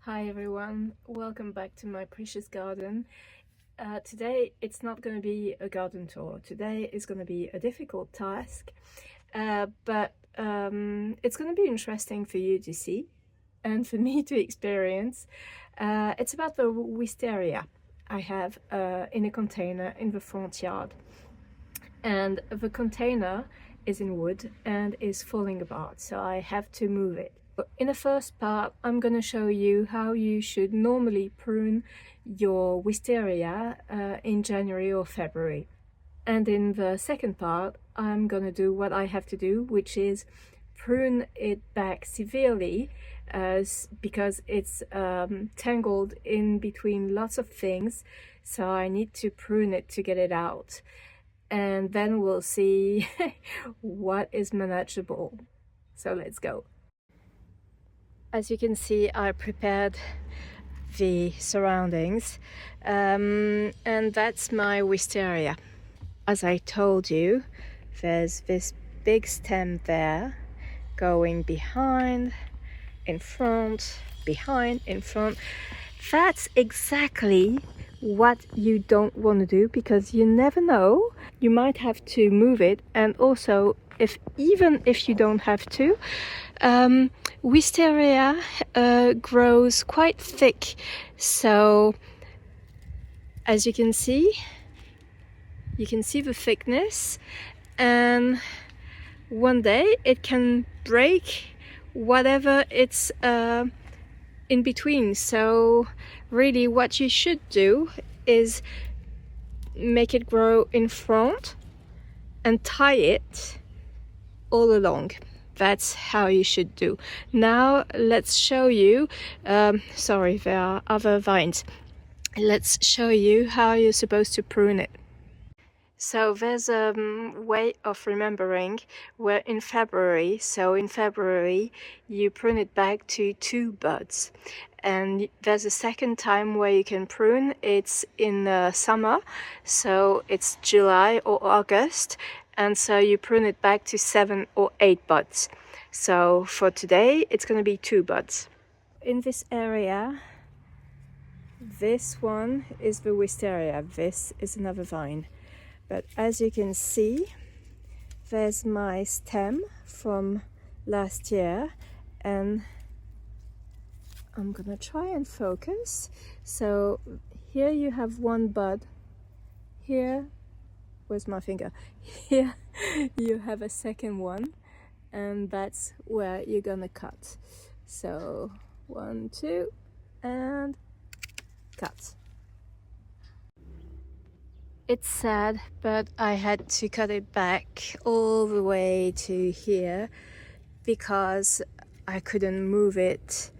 Hi everyone, welcome back to my precious garden. Today it's not going to be a garden tour. Today is going to be a difficult task, but it's going to be interesting for you to see and for me to experience. It's about the wisteria I have in a container in the front yard, and the container is in wood and is falling apart, so I have to move it. In the first part, I'm going to show you how you should normally prune your wisteria in January or February. And in the second part, I'm going to do what I have to do, which is prune it back severely because it's tangled in between lots of things. So I need to prune it to get it out. And then we'll see what is manageable. So let's go. As you can see, I prepared the surroundings, and that's my wisteria. As I told you, there's this big stem there going behind, in front, behind, in front. That's exactly what you don't want to do, because you never know, you might have to move it. And also, even if you don't have to, wisteria grows quite thick, so as you can see the thickness, and one day it can break whatever it's in between. So really what you should do is make it grow in front and tie it all along. That's how you should do. Now let's show you, sorry, there are other vines. Let's show you how you're supposed to prune it. So there's a way of remembering where in February, you prune it back to 2 buds. And there's a second time where you can prune, it's in the summer, so it's July or August, and so you prune it back to 7 or 8 buds. So for today it's going to be 2 buds. In this area, this one is the wisteria, this is another vine. But as you can see, there's my stem from last year, and I'm gonna try and focus. So here you have one bud. Here, where's my finger? Here you have a second one, and that's where you're gonna cut. So 1, 2, and cut. It's sad, but I had to cut it back all the way to here because I couldn't move it.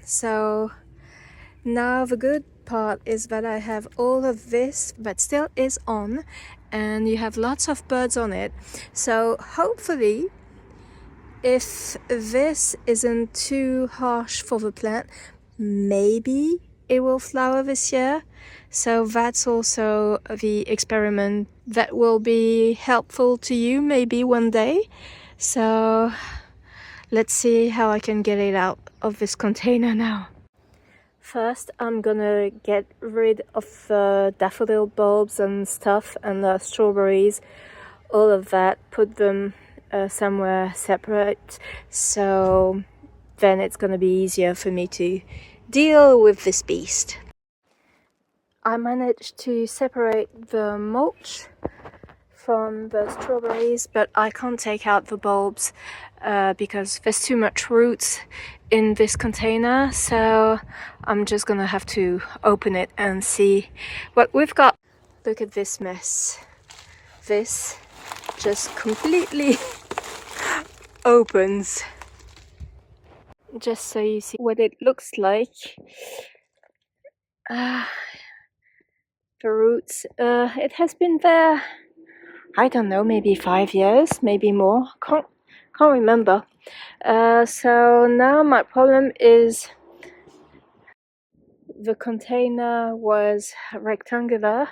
So now the good part is that I have all of this that still is on, and you have lots of birds on it. So hopefully, if this isn't too harsh for the plant, maybe it will flower this year. So that's also the experiment that will be helpful to you maybe one day. So let's see how I can get it out of this container now. First, I'm gonna get rid of the daffodil bulbs and stuff, and the strawberries, all of that, put them somewhere separate, so then it's gonna be easier for me to deal with this beast. I managed to separate the mulch from the strawberries, but I can't take out the bulbs because there's too much roots in this container, so I'm just gonna have to open it and see what we've got. Look at this mess. This just completely opens. Just so you see what it looks like. The roots, it has been there, I don't know, maybe 5 years, maybe more, can't remember. So now my problem is the container was rectangular,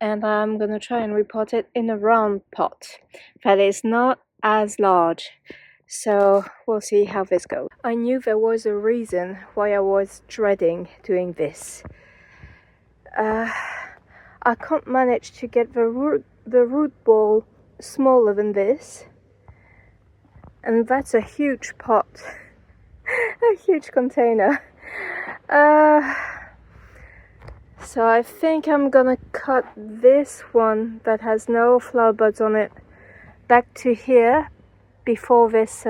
and I'm gonna try and repot it in a round pot that is not as large. So we'll see how this goes. I knew there was a reason why I was dreading doing this. I can't manage to get the root ball smaller than this, and that's a huge pot, a huge container. So I think I'm gonna cut this one that has no flower buds on it back to here before this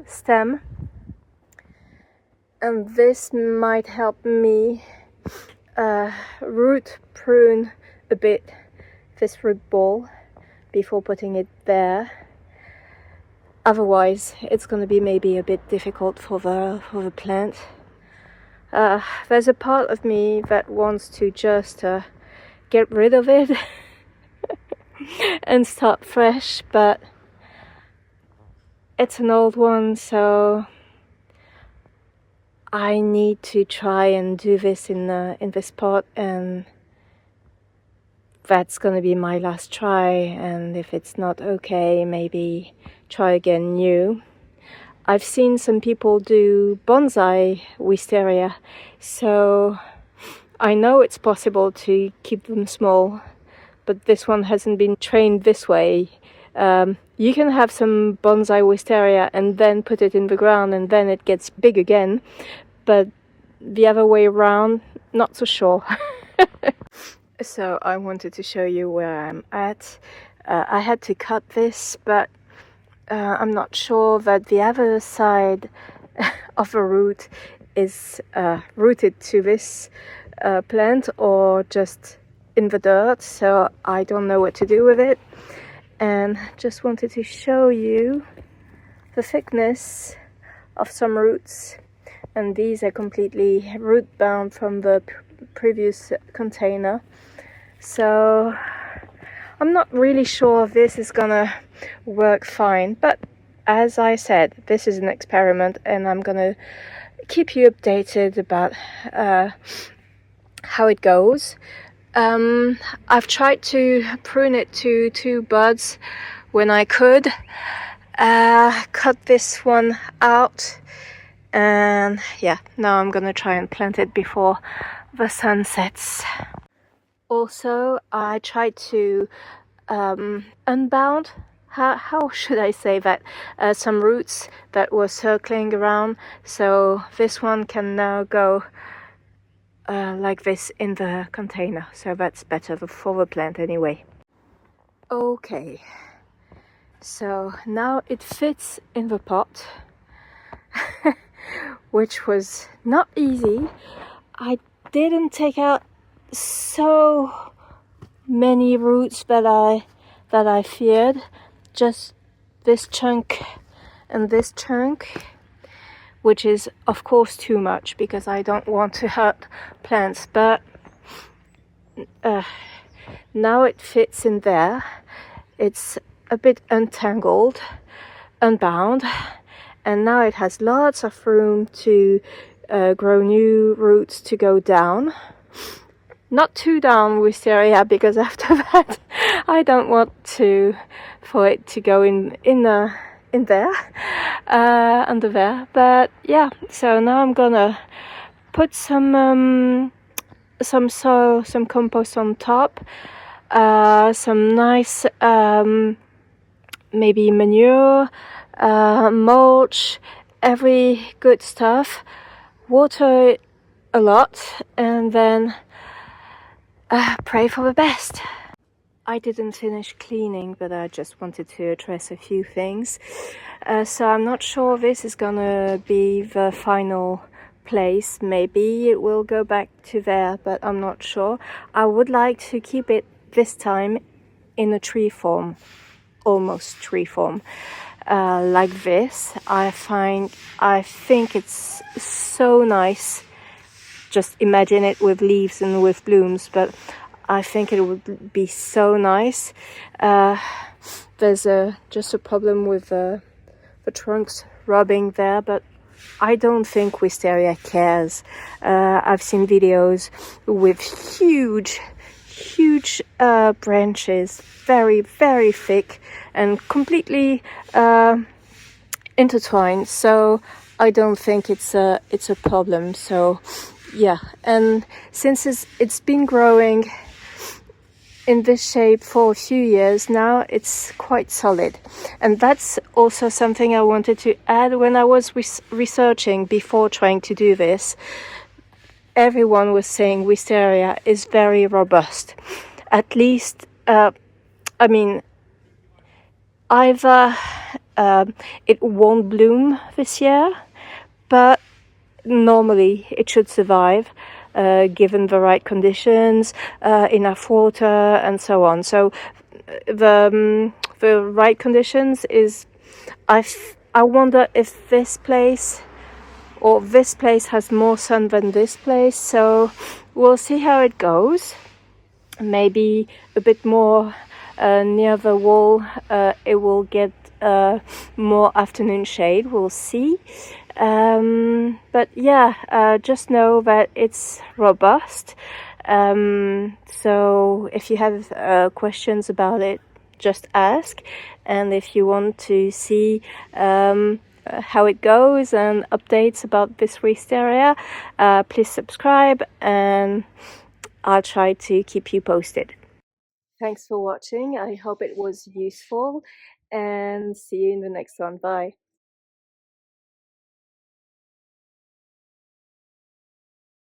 stem, and this might help me root prune a bit this root ball before putting it there. Otherwise it's going to be maybe a bit difficult for the plant. There's a part of me that wants to just get rid of it and start fresh, but it's an old one, so I need to try and do this in this pot, and that's gonna be my last try. And if it's not okay, maybe try again new. I've seen some people do bonsai wisteria, so I know it's possible to keep them small, but this one hasn't been trained this way. You can have some bonsai wisteria and then put it in the ground and then it gets big again, but the other way around, not so sure. So I wanted to show you where I'm at. I had to cut this, but I'm not sure that the other side of the root is rooted to this plant or just in the dirt, so I don't know what to do with it. And just wanted to show you the thickness of some roots, and these are completely root bound from the previous container. So I'm not really sure if this is gonna work fine, but as I said, this is an experiment and I'm gonna keep you updated about how it goes. I've tried to prune it to 2 buds when I could. Cut this one out, and yeah, now I'm gonna try and plant it before the sun sets. Also, I tried to unbound, how should I say that, some roots that were circling around, so this one can now go like this in the container, so that's better for the plant anyway. Okay, so now it fits in the pot, which was not easy. I didn't take out so many roots that I feared, just this chunk and this chunk, which is of course too much because I don't want to hurt plants, but now it fits in there. It's a bit untangled, unbound, and now it has lots of room to grow new roots to go down. Not too down wisteria, because after that I don't want for it to go in there, under there. But yeah, so now I'm gonna put some soil, some compost on top, some nice maybe manure, mulch, every good stuff, water it a lot, and then pray for the best. I didn't finish cleaning, but I just wanted to address a few things. So I'm not sure this is gonna be the final place. Maybe it will go back to there, but I'm not sure. I would like to keep it this time in a tree form, almost tree form, like this. I think it's so nice. Just imagine it with leaves and with blooms, but I think it would be so nice. There's just a problem with the trunks rubbing there, but I don't think wisteria cares. I've seen videos with huge branches, very thick and completely intertwined, so I don't think it's a problem. So yeah, and since it's been growing in this shape for a few years now, it's quite solid. And that's also something I wanted to add. When I was researching before trying to do this, everyone was saying wisteria is very robust. At least, I mean, either it won't bloom this year, but normally it should survive, given the right conditions, enough water, and so on. So the right conditions is, I wonder if this place has more sun than this place. So we'll see how it goes. Maybe a bit more near the wall, it will get more afternoon shade. We'll see. But yeah, just know that it's robust. So if you have questions about it, just ask. And if you want to see how it goes and updates about this wisteria, please subscribe, and I'll try to keep you posted. Thanks for watching. I hope it was useful, and see you in the next one. Bye.